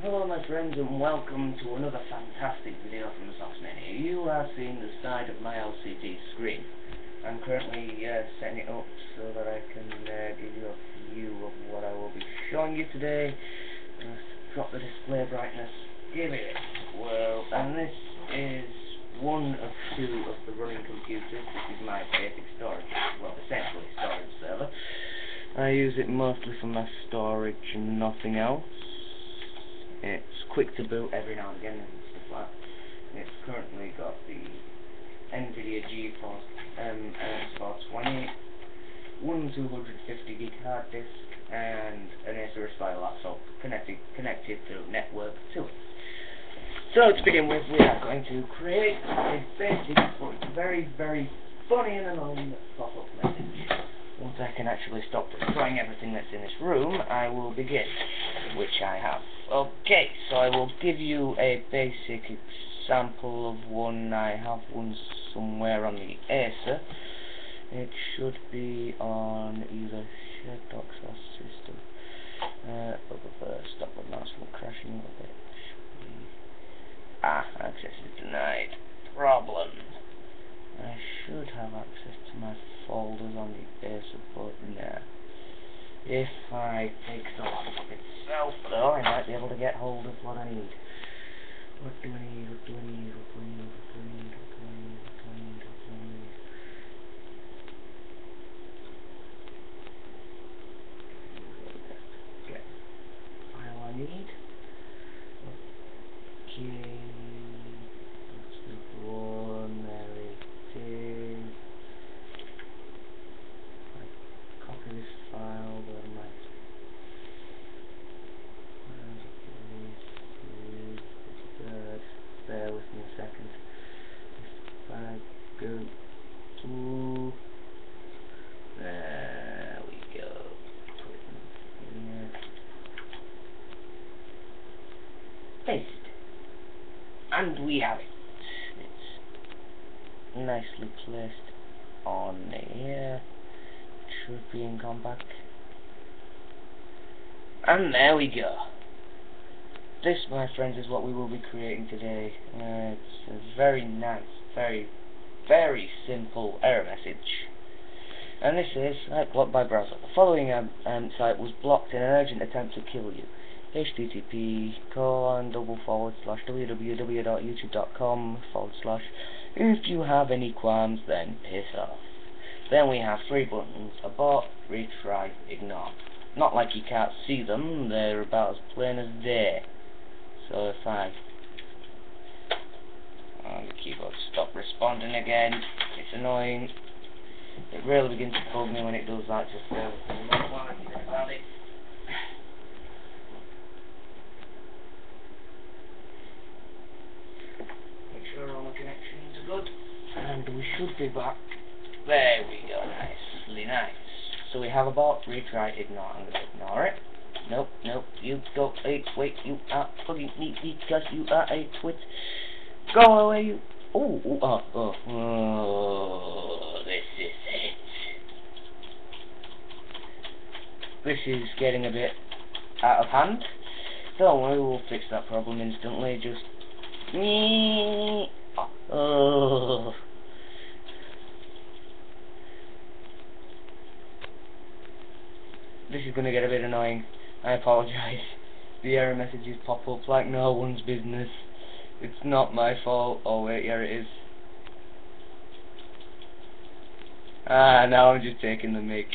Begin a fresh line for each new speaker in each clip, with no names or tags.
Hello my friends and welcome to another fantastic video from TheSOXMania. You are seeing the side of my LCD screen. I'm currently setting it up so that I can give you a view of what I will be showing you today. Let's drop the display brightness, give it a whirl, and this is one of two of the running computers. This is my basic storage, well essentially storage server. I use it mostly for my storage and nothing else. It's quick to boot every now and again and stuff like that. It's currently got the NVIDIA GeForce MS420, one 250 gig hard disk, and an Acer Aspire laptop connected through network to it. So to begin with, we are going to create a basic but very, very funny and annoying pop-up message. Once I can actually stop destroying everything that's in this room, I will begin, which I have. Okay, so I will give you a basic example of one. I have one somewhere on the Acer. It should be on either shared docs or system. Stop the mouse from crashing a little bit. Access is denied. Problem. I should have access to my folders on the Acer, but nah. If I take the laptop itself, though, I might be able to get hold of what I need. What do I need? What do I need? What do I need? What do I need? What do I need? What do I need? What do I need? Okay. File I need. Okay. That's the one. There it is. Copy this file, but I might. Bear with me a second. If I go to, there we go. Put it in here. Paste. And we have it. It's nicely placed on here. Should be in compact. And there we go. This, my friends, is what we will be creating today. It's a very nice, very, very simple error message. And this is, blocked by browser. The following site was blocked in an urgent attempt to kill you. http://www.youtube.com/ if you have any qualms, then piss off. Then we have three buttons: abort, retry, ignore. Not like you can't see them, they're about as plain as day. So if I on the keyboard stop responding again, it's annoying. It really begins to bug me when it does that. Just bear with me a moment while I think about it. Make sure all my connections are good, and we should be back. There we go, nicely nice. So we have abort, retry, ignore. I'm going to ignore it. Nope, you go, wait, you are bugging me because you are a twit. Go away, you. This is it. This is getting a bit out of hand. Don't worry, we'll fix that problem instantly. Just. This is going to get a bit annoying. I apologise. The error messages pop up like no one's business. It's not my fault. Oh wait, yeah it is. Now I'm just taking the mic.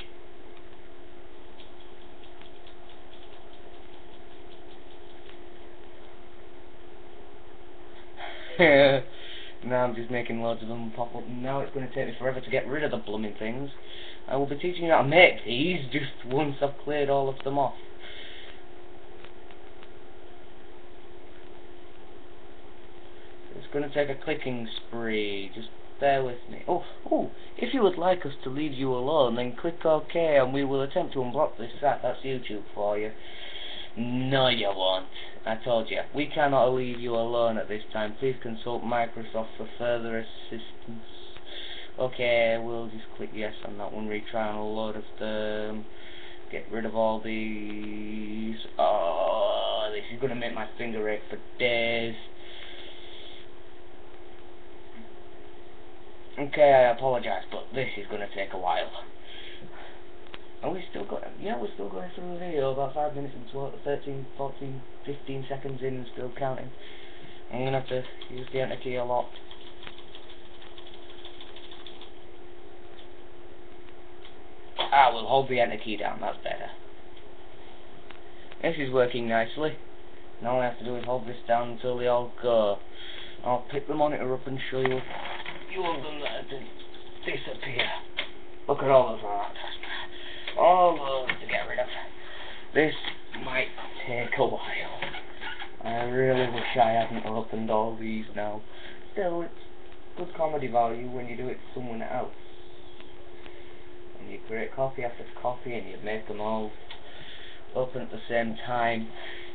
Now I'm just making loads of them pop up, and now it's going to take me forever to get rid of the blooming things. I will be teaching you how to make these just once I've cleared all of them off. It's going to take a clicking spree, just bear with me. If you would like us to leave you alone, then click OK and we will attempt to unblock this site. That's YouTube for you. No you won't. I told you. We cannot leave you alone at this time. Please consult Microsoft for further assistance. Okay, we'll just click yes on that one, retry on a load of them. Get rid of all these. Oh, this is going to make my finger ache for days. Okay, I apologise, but this is going to take a while. And we're still going through the video, about 5 minutes and 13, 14, 15 seconds in and still counting. I'm going to have to use the enter key a lot. We'll hold the enter key down, that's better. This is working nicely. Now all I have to do is hold this down until they all go. I'll pick the monitor up and show you. You want them there to disappear. Look at all of that. All those to get rid of. This might take a while. I really wish I hadn't opened all these now. Still, it's good comedy value when you do it to someone else. And you create copy after copy and you make them all open at the same time.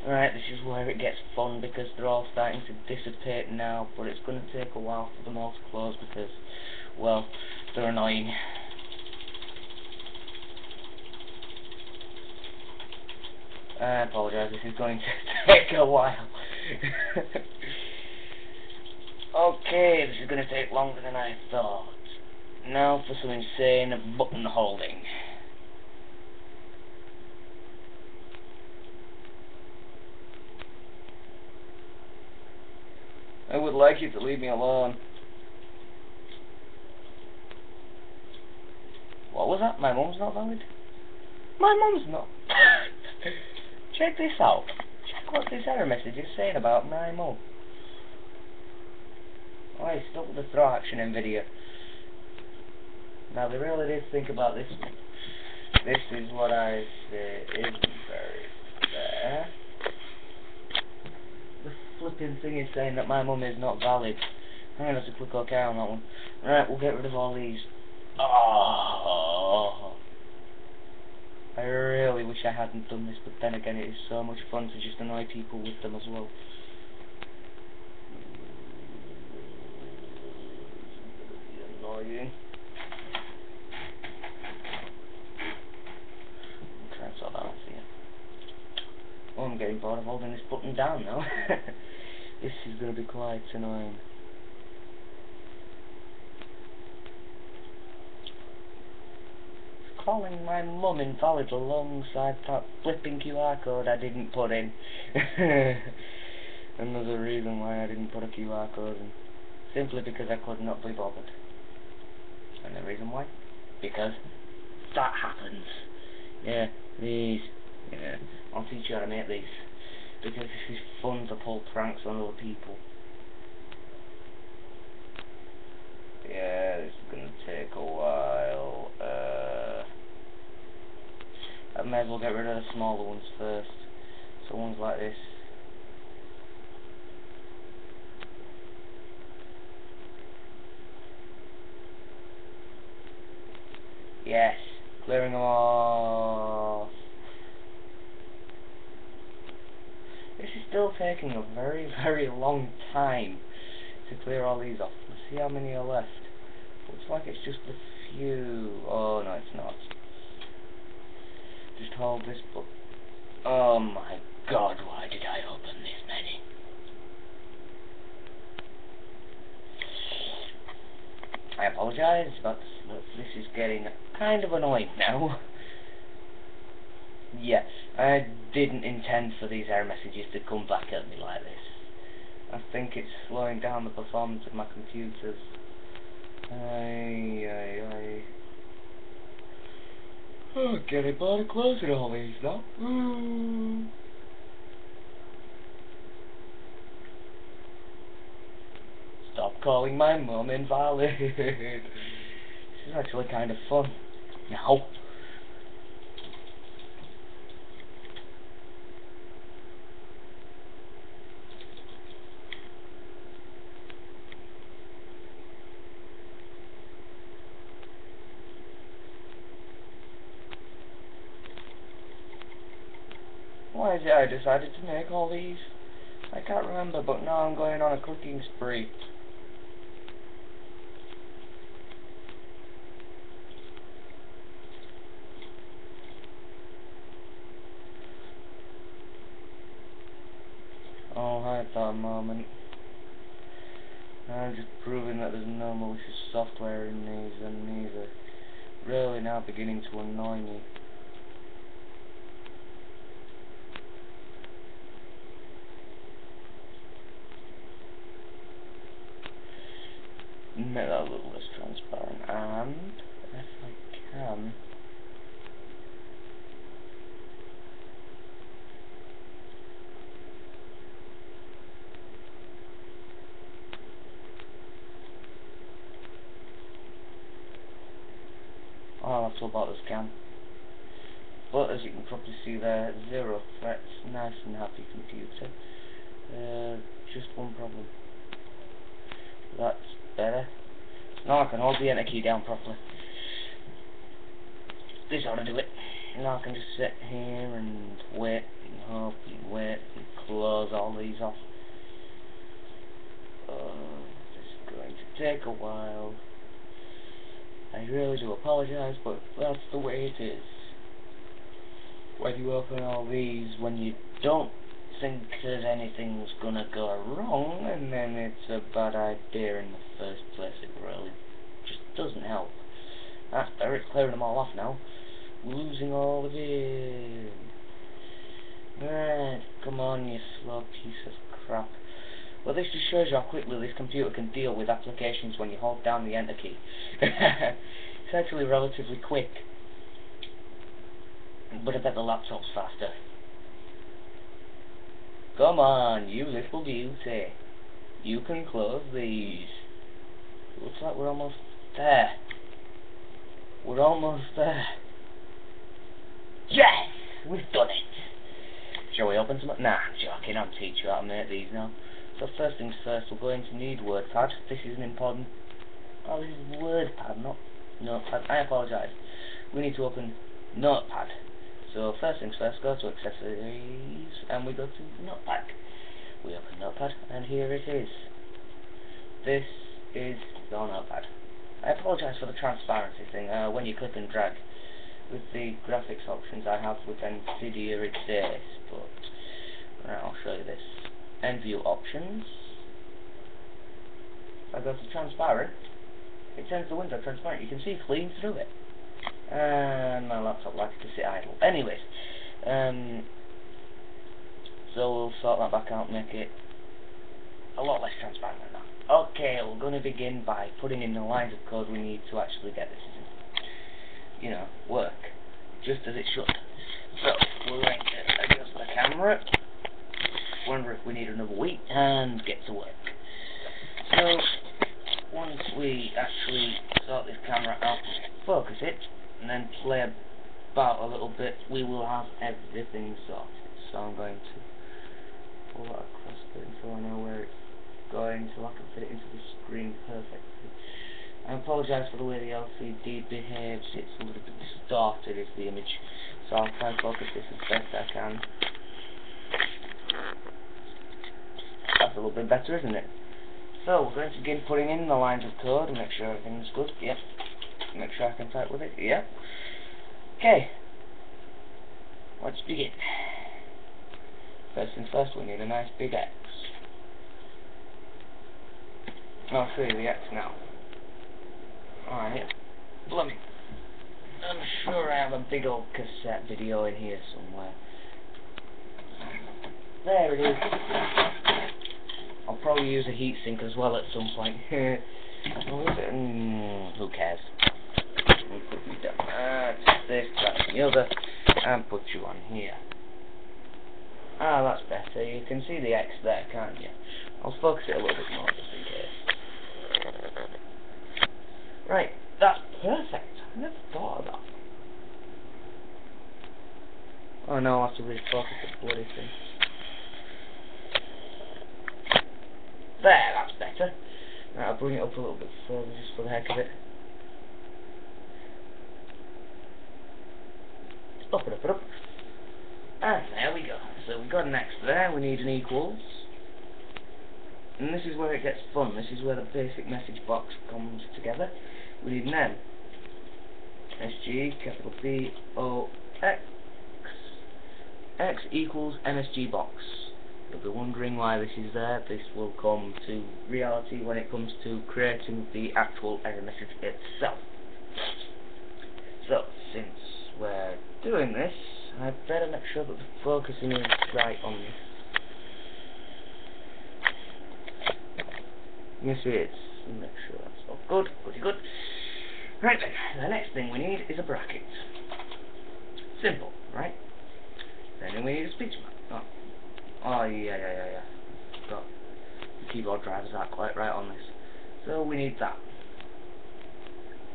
Right, this is where it gets fun because they're all starting to dissipate now, but it's going to take a while for them all to close because, well, they're annoying. I apologise, this is going to take a while. Okay, this is going to take longer than I thought. Now for some insane button holding. I would like you to leave me alone. What was that? My mum's not valid? My mum's not. Check this out. Check what this error message is saying about my mum. Oh, I stuck with the throw action in video. Now they really did think about this one. This is what I say isn't very fair. The flipping thing is saying that my mum is not valid. I'm gonna have to click OK on that one. Right, we'll get rid of all these. Oh, I really wish I hadn't done this, but then again it is so much fun to just annoy people with them as well. It's gonna be annoying. I'm trying to sort that out for you. Oh, I'm getting bored of holding this button down now. This is going to be quite annoying. Calling my mum invalid alongside that flipping QR code I didn't put in. Another reason why I didn't put a QR code in. Simply because I could not be bothered. And the reason why? Because that happens. Yeah, these. Yeah, I'll teach you how to make these. Because this is fun to pull pranks on other people. Yeah, this is gonna take a while. I may as well get rid of the smaller ones first. So ones like this. Yes, clearing them off. This is still taking a very, very long time to clear all these off. Let's see how many are left. Looks like it's just a few. Oh no, it's not. Just hold this book. Oh my god, why did I open this many? I apologise, but this is getting kind of annoying now. Yes, I didn't intend for these error messages to come back at me like this. I think it's slowing down the performance of my computers. Oh, getting bored of closing all these now. Stop calling my mum invalid. This is actually kind of fun. Now. Why is it I decided to make all these? I can't remember, but now I'm going on a cooking spree. Oh, hi at that moment. I'm just proving that there's no malicious software in these, and these are really now beginning to annoy me. Make that a little less transparent, and if I can, oh, that's all about the scan. But as you can probably see there, 0 threats, nice and happy computer. Just one problem. That's better. So now I can hold the enter key down properly. This ought to do it. Now I can just sit here and wait and hope and wait and close all these off. This is going to take a while. I really do apologise, but that's the way it is. When you open all these, when you don't think that anything's gonna go wrong, and then it's a bad idea in the first place, it really just doesn't help. That's better, it's clearing them all off now. Losing all of it. Right, come on, you slow piece of crap. Well, this just shows you how quickly this computer can deal with applications when you hold down the enter key. It's actually relatively quick. But I bet the laptop's faster. Come on, you little beauty. You can close these. Looks like we're almost there. We're almost there. Yes! We've done it! Shall we open some? Nah, I'm joking. I'll teach you how to make these now. So first things first, we're going to need WordPad. This is an important... Oh, this is WordPad, not Notepad. I apologise. We need to open Notepad. So first things first, go to Accessories, and we go to Notepad. We open Notepad, and here it is. This is your Notepad. I apologise for the transparency thing. When you click and drag with the graphics options I have with IN3D, it says, but right, I'll show you this. End view options. If I go to transparent, it turns the window transparent. You can see clean through it. And my laptop likes to sit idle. Anyways, so we'll sort that back out, make it a lot less transparent than that. Okay, we're going to begin by putting in the lines of code we need to actually get this, work, just as it should. So, we're going to adjust the camera, wonder if we need another week, and get to work. So, once we actually sort this camera out, focus it, and then play about a little bit, we will have everything sorted. So I'm going to pull that across a bit until I know where it's going, so I can fit it into the screen perfectly. I apologise for the way the LCD behaves. It's a little bit distorted, is the image, so I'll try and focus this as best I can. That's a little bit better, isn't it? So we're going to begin putting in the lines of code and make sure everything's good. Yep. Make sure I can type with it. Yep. Okay. Let's begin. First things first, we need a nice big X. I'll show you the X now. Alright. Blooming. I'm sure I have a big old cassette video in here somewhere. There it is. I'll probably use a heatsink as well at some point. Who cares? We'll put you down. This, that's the other, and put you on here. Ah, that's better. You can see the X there, can't you? I'll focus it a little bit more just in case. Right, that's perfect. I never thought of that. Oh no, I'll have to refocus the bloody thing. There, that's better. Right, I'll bring it up a little bit further just for the heck of it. Up. And there we go. So we've got an X there, we need an equals. And this is where it gets fun. This is where the basic message box comes together. We need an M. SG, capital B, O, X. X equals MSG box. You'll be wondering why this is there. This will come to reality when it comes to creating the actual error message itself. So, since we're doing this, I'd better make sure that the focusing is right on this. Yes, it is. Make sure that's all good. Good. Right then, the next thing we need is a bracket. Simple, right? Then we need a speech mark. Oh yeah. Got the keyboard drivers aren't quite right on this. So we need that.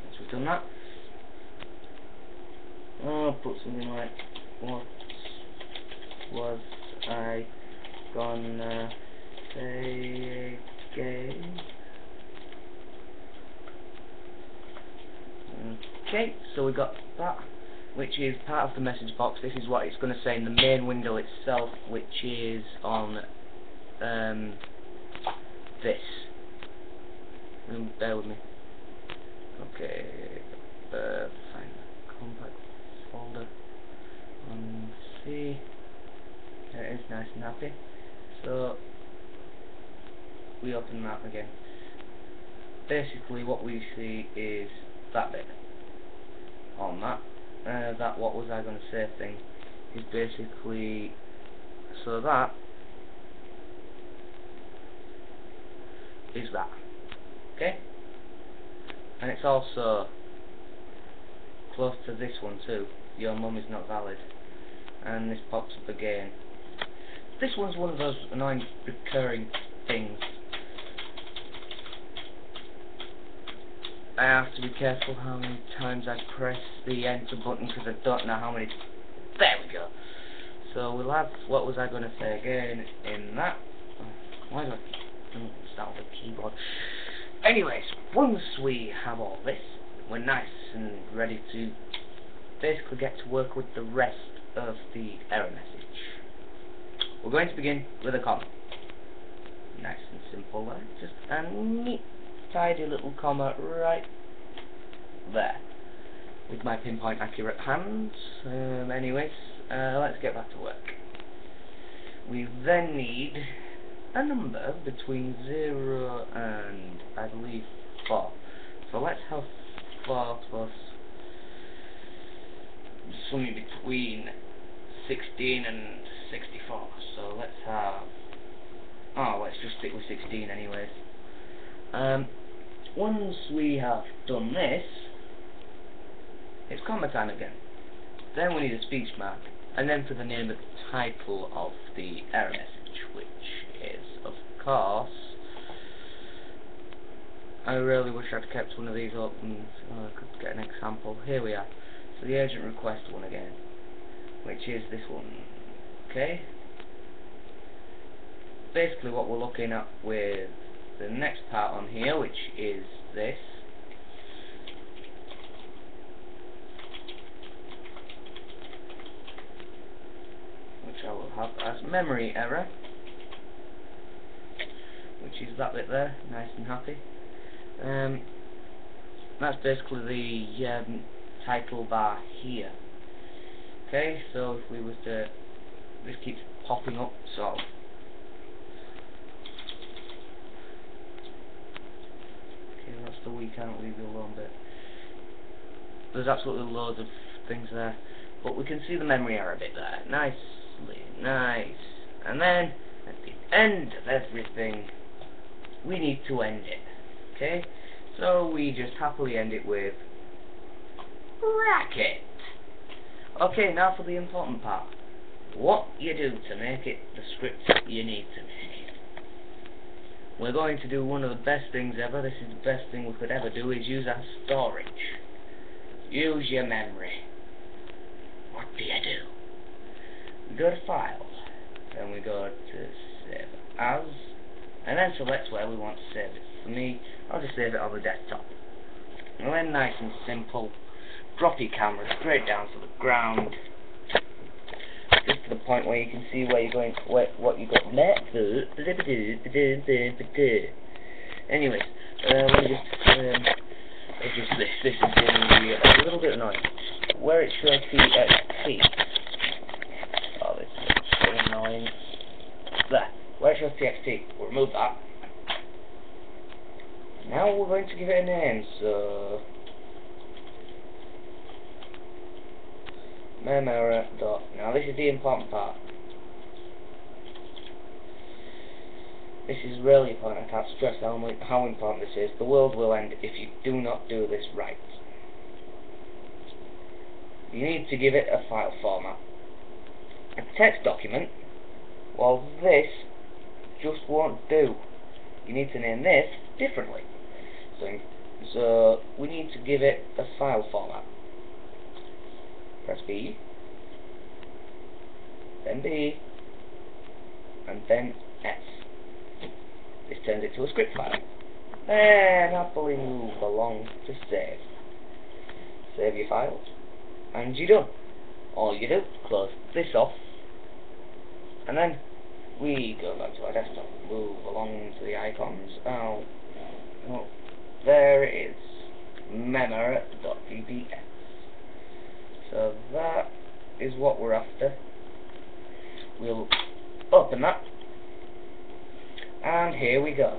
Once we've done that, I'll put something like, what was I gonna say again? Okay, so we got that, which is part of the message box. This is what it's going to say in the main window itself, which is on this. Bear with me. Okay, find the compact folder on C. There it is, nice and happy. So we open that again. Basically, what we see is that bit on that. That what was I going to say thing is basically, so that is that, okay? And it's also close to this one too. Your mum is not valid, and this pops up again. This one's one of those annoying recurring things. I have to be careful how many times I press the enter button because I don't know how many. There we go. So we'll have what was I going to say again in that. Why do I start with the keyboard? Anyways, once we have all this, we're nice and ready to basically get to work with the rest of the error message. We're going to begin with a comma. Nice and simple there. Just a neat, tidy little comma right there. With my pinpoint accurate hands. Anyways, let's get back to work. We then need a number between 0 and, I believe, 4. So let's have 4 plus something between 16 and 64. So let's have, let's just stick with 16 anyways. Once we have done this, it's comma time again. Then we need a speech mark, and then for the name of the title of the error message, which is, of course, I really wish I'd kept one of these open so I could get an example. Here we are. So the urgent request one again, which is this one. Okay? Basically what we're looking at with the next part on here, which is this. Which I will have as memory error, which is that bit there, nice and happy. That's basically the title bar here. Okay, so if we was to, this keeps popping up, so okay, that's the we can't leave you alone bit. There's absolutely loads of things there, but we can see the memory error bit there. Nicely nice. And then at the end of everything, we need to end it. Okay, so we just happily end it with bracket. Okay, now for the important part. What you do to make it the script you need to make it. We're going to do one of the best things ever. This is the best thing we could ever do, is use our storage. Use your memory. What do you do? We go to File, then we go to Save As, and then select where we want to save it. For me, I'll just save it on the desktop. And then nice and simple, drop your camera straight down to the ground, just to the point where you can see where you're going, what you got next. Anyways, let me just this is going to be a little bit annoying. Where it shows TXT. Oh, this is so annoying. There. Where's your TXT? We'll remove that. Now we're going to give it a name, so mem_error dot. Now this is the important part. This is really important. I can't stress how important this is. The world will end if you do not do this right. You need to give it a file format. A text document, well, this just won't do. You need to name this differently. So we need to give it a file format. Press B, then B, and then S. This turns it to a script file. Then happily move along to save. Save your files, and you're done. All you do, close this off, and then we go back to our desktop. Move along to the icons. Oh, there it is. mem_error.dbs. So that is what we're after. We'll open that. And here we go.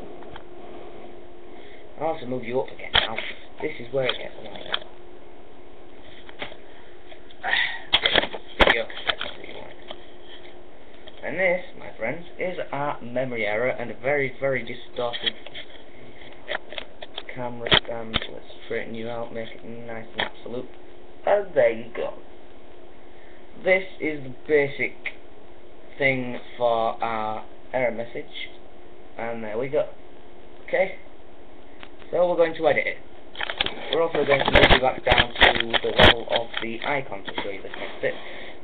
I'll also move you up again now. This is where it gets annoying. Video cassette, so you want. And this, my friends, is our memory error and a very, very distorted camera stand. Let's straighten you out, make it nice and absolute. And there you go. This is the basic thing for our error message. And there we go. Okay? So we're going to edit it. We're also going to move you back down to the level of the icon to show you this next bit.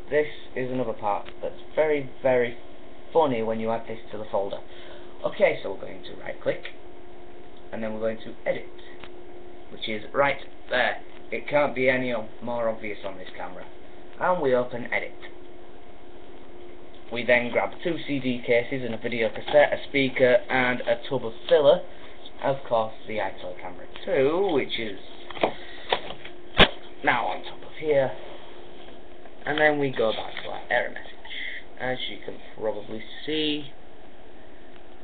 This is another part that's very, very funny when you add this to the folder. Okay, so we're going to right click, and then we're going to edit, which is right there. It can't be any more obvious on this camera. And we open edit. We then grab 2 CD cases and a video cassette, a speaker, and a tub of filler. Of course, the iToy Camera 2, which is now on top of here. And then we go back to our error message. As you can probably see,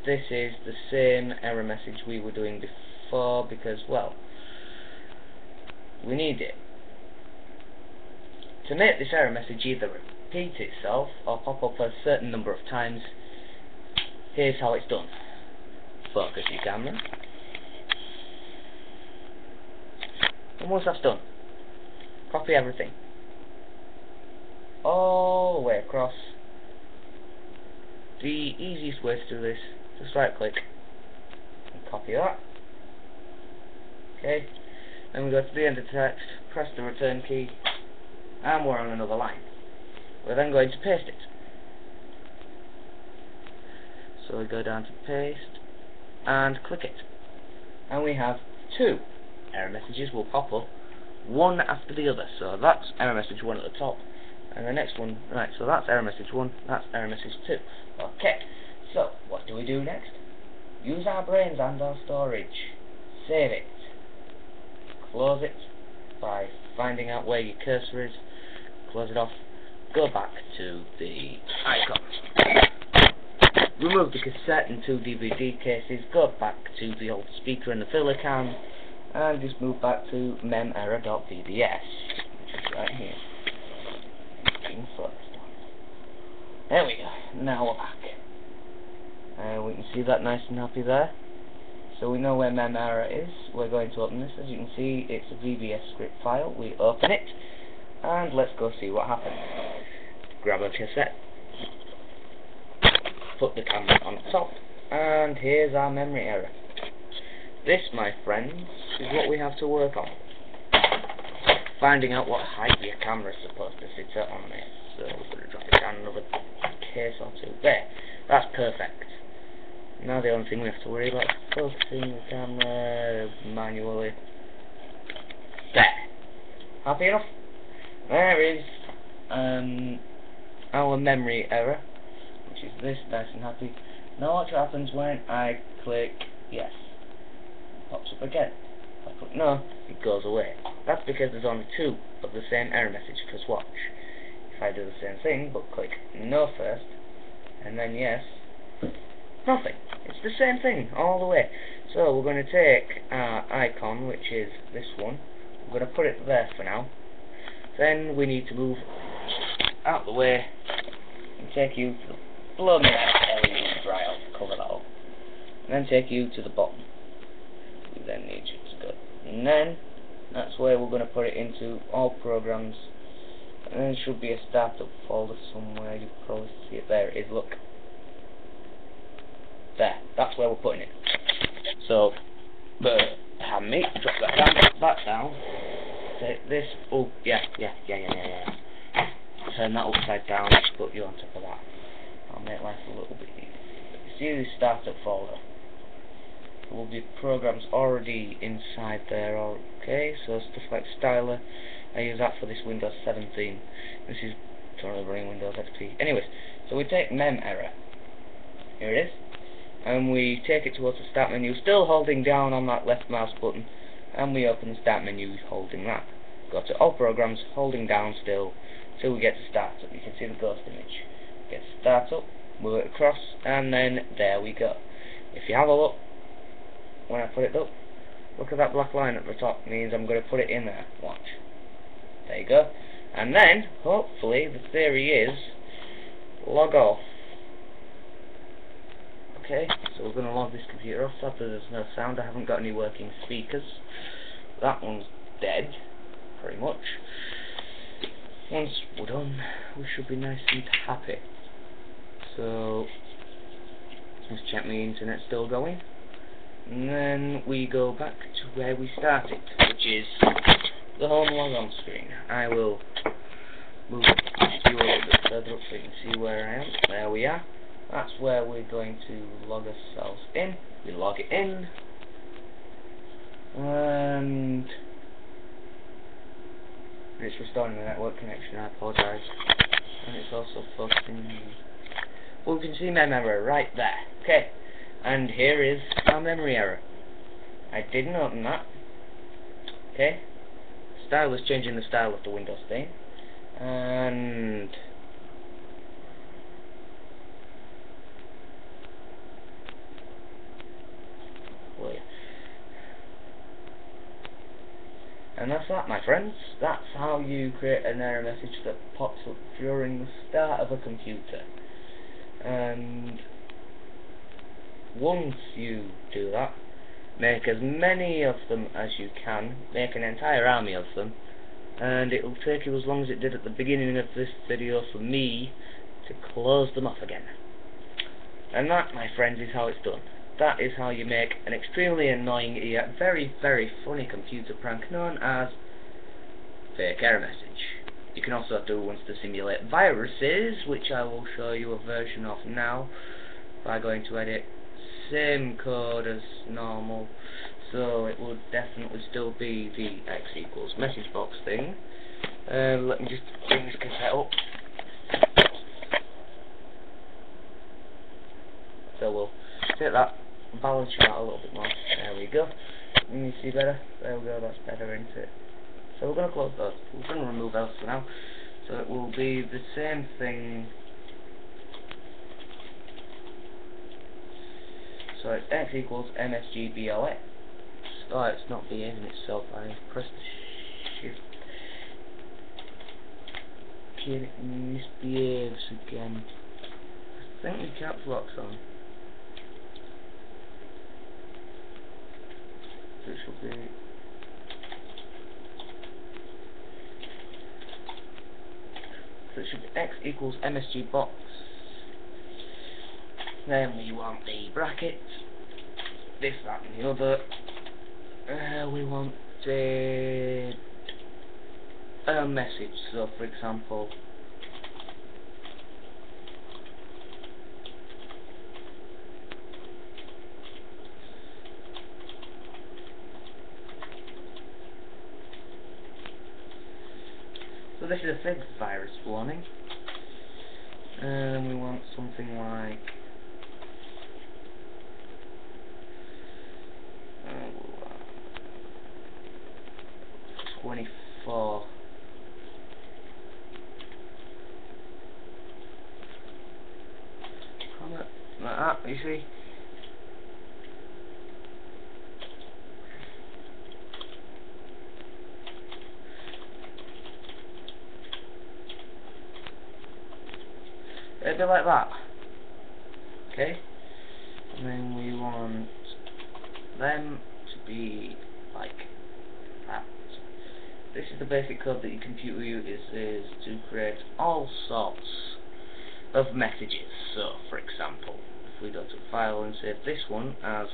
this is the same error message we were doing before because, well, we need it. To make this error message either repeat itself or pop up a certain number of times, here's how it's done. Focus your camera. And once that's done, copy everything all the way across. The easiest way to do this, just right click and copy that. Okay, then we go to the end of the text, press the return key, and we're on another line. We're then going to paste it. So we go down to paste and click it, and we have 2 error messages will pop up, one after the other. So that's error message 1 at the top, and the next one, right, so that's error message 1, that's error message 2. Okay, so what do we do next? Use our brains and our storage. Save it. Close it by finding out where your cursor is. Close it off. Go back to the icons. Remove the cassette and 2 DVD cases. Go back to the old speaker and the filler cam. And just move back to mem_error.dbs, which is right here. There we go. Now we're back. We can see that nice and happy there. So we know where mem_error is. We're going to open this. As you can see, it's a VBS script file. We open it, and let's go see what happens. Grab a cassette, put the camera on top, and here's our memory error. This, my friends, is what we have to work on. Finding out what height your camera is supposed to sit at on this. So we're going to drop it down another case or 2. There. That's perfect. Now the only thing we have to worry about is focusing the camera manually. There. Happy enough? There is our memory error, which is this, nice and happy. Now watch what happens when I click yes. It pops up again. If I click no, it goes away. That's because there's only 2 of the same error message, because watch. If I do the same thing, but click no first, and then yes, Nothing. It's the same thing all the way. So we're going to take our icon, which is this one. We're going to put it there for now. Then we need to move out the way and take you to the below me LED right, I'll cover that up. And then take you to the bottom. We then need you to go. And then that's where we're going to put it into all programs. And then there should be a startup folder somewhere. You can probably see it. There it is, look. There, that's where we're putting it. So, pardon me, drop that down. Take this, oh, yeah. Turn that upside down, put you on top of that. I'll make life a little bit easier. You see this startup folder? There will be programs already inside there, okay? So stuff like Styler, I use that for this Windows 17. This is currently running Windows XP. Anyways, so we take mem error. Here it is. And we take it towards the start menu, still holding down on that left mouse button, and we open the start menu holding that. Go to all programs, holding down still, till we get to startup. You can see the ghost image. Get to startup, move it across, and then there we go. If you have a look, when I put it up, look at that black line at the top, means I'm going to put it in there. Watch. There you go. And then, hopefully, the theory is, log off. Okay, so we're going to log this computer off. Sadly there's no sound, I haven't got any working speakers. That one's dead, pretty much. Once we're done, we should be nice and happy. So, let's check my internet's still going. And then we go back to where we started, which is the home logon screen. I will move you a little bit further up so you can see where I am. There we are. That's where we're going to log ourselves in. We log it in, and it's restoring the network connection. I apologise. And it's also focusing. Well, we can see my memory right there. Okay, and here is our memory error. I didn't open that. Okay, style is changing the style of the Windows thing, and and that's that, my friends. That's how you create an error message that pops up during the start of a computer. And once you do that, make as many of them as you can. Make an entire army of them, and it will take you as long as it did at the beginning of this video for me to close them off again. And that, my friends, is how it's done. That is how you make an extremely annoying yet very, very funny computer prank known as fake error message. You can also do ones to simulate viruses, which I will show you a version of now by going to edit. Same code as normal, so it will definitely still be the x equals message box thing. Let me just bring this cassette up. So we'll take that, balance it out a little bit more. There we go. Can you see better? There we go, that's better, isn't it? So we're going to close those. We're going to remove those for now. So it will be the same thing. So it's x equals msgblex. Oh, it's not behaving itself. I pressed the shift key and it misbehaves again. I think the caps lock's on. So it should be. So it should be x equals msg box. Then we want the bracket, this, that and the other. We want a message, so for example, so this is a fake virus warning, and we want something like 24. Like that. You see? It'll be like that. Okay? And then we want them to be like that. This is the basic code that your computer uses to create all sorts of messages. So, for example, if we go to File and save this one as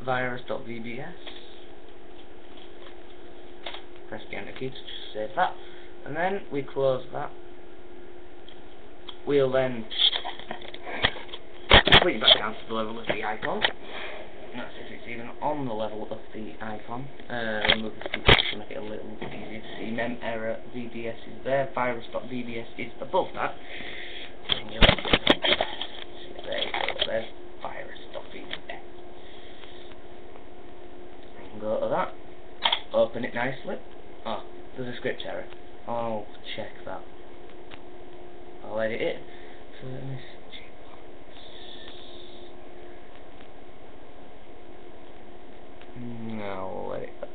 virus.vbs, press the enter key to just save that, and then we close that. We'll then put it back down to the level of the icon. That's if it's even on the level of the icon. Remove the speaker to make it a little easier to see. Mem error VBS is there. Virus.vbs is above that. And you'll see there you go. There's virus.vbs. You can go to that. Open it nicely. Oh, there's a script error. I'll check that. I'll edit it. So let me see. No, we'll let it go.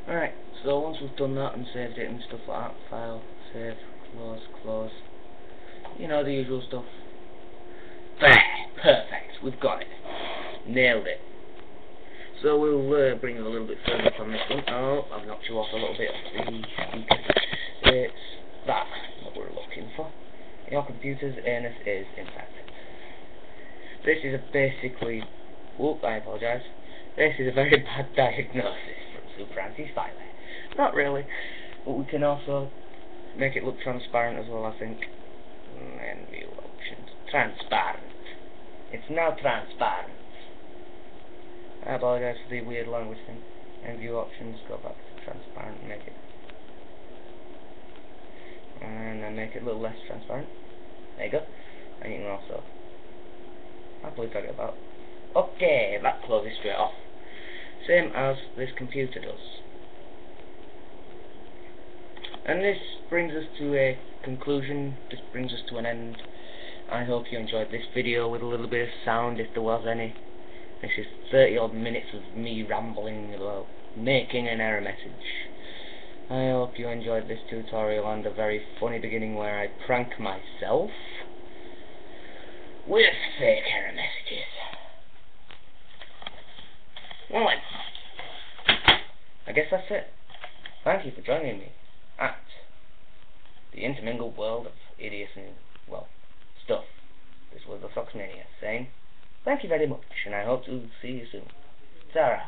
Alright, so once we've done that and saved it and stuff like that, file, save, close, close, you know, the usual stuff. There, perfect, we've got it. Nailed it. So we'll bring it a little bit further up on this one. Oh, I've knocked you off a little bit off the speaker. It's that we're looking for. Your computer's anus is infected. This is basically, whoop, I apologise. This is a very bad diagnosis from Super Anti-Spyware. Not really, but we can also make it look transparent as well, I think. And view options. Transparent. It's now transparent. I apologise for the weird language thing. And view options, go back to transparent and make it. And then make it a little less transparent. There you go. And you can also happily talk about. Okay, that closes straight off. Same as this computer does. And this brings us to a conclusion. This brings us to an end. I hope you enjoyed this video with a little bit of sound, if there was any. This is 30 odd minutes of me rambling about making an error message. I hope you enjoyed this tutorial and a very funny beginning where I prank myself with fake error messages. Well then, I guess that's it. Thank you for joining me at the intermingled world of idiots and, well, stuff. This was TheSOXMania saying thank you very much, and I hope to see you soon. Ta-ra.